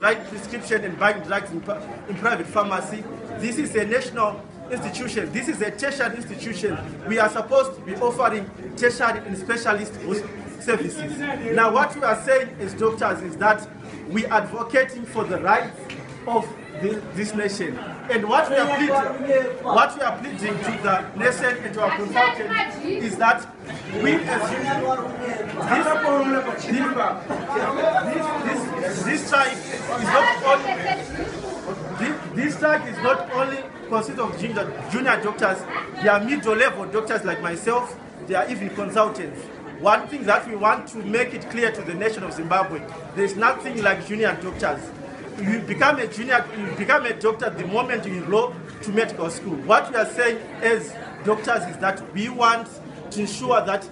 write prescription and buying drugs in private pharmacy. This is a national institution. This is a tertiary institution. We are supposed to be offering tertiary and specialist services. Now what we are saying as doctors is that we are advocating for the rights of this nation. And what we are pleading to the nation and to our consultants is that we as this strike is not only consists of junior doctors. There are middle level doctors like myself. There are even consultants. One thing that we want to make it clear to the nation of Zimbabwe, there is nothing like junior doctors. You become a doctor the moment you enroll to medical school. What we are saying as doctors is that we want to ensure that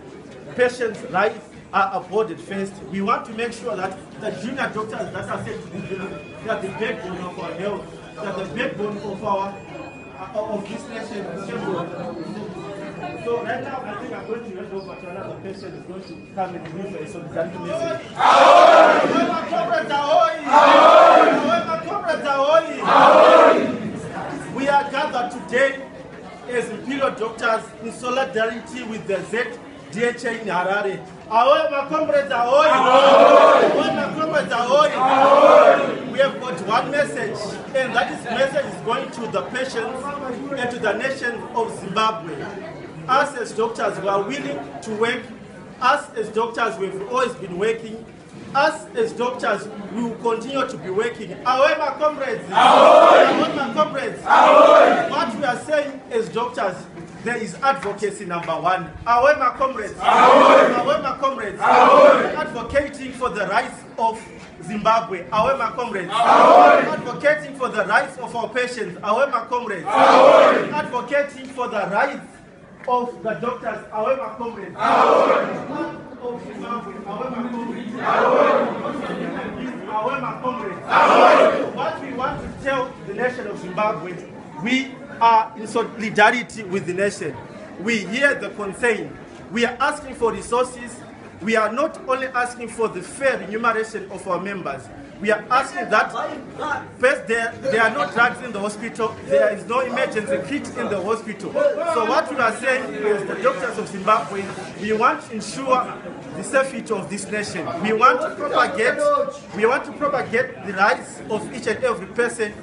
patients' rights are afforded first. We want to make sure that the junior doctors that are said to be they are the backbone of our health, they are the backbone of this nation. So right now, I think I'm going to hand over to another person who's going to come and deliver a solidarity message. We are gathered today as imperial doctors in solidarity with the ZDHA in Harare. We have got one message, and that message is going to the patients and to the nation of Zimbabwe. Us as doctors, we are willing to work. Us as doctors, we've always been working. Us as doctors, we will continue to be working. However, comrades, what we are saying as doctors, there is advocacy number one. However, comrades, advocating for the rights of Zimbabwe. However, comrades, advocating for the rights of our patients. However, comrades, advocating for the rights of the doctors. However, comrades, of Zimbabwe. However, comrades, what we want to tell the nation of Zimbabwe, we are in solidarity with the nation. We hear the concern. We are asking for resources. We are not only asking for the fair remuneration of our members. We are asking that first, there are no drugs in the hospital. There is no emergency kit in the hospital. So what we are saying is the doctors of Zimbabwe, we want to ensure the safety of this nation. We want to propagate the rights of each and every person.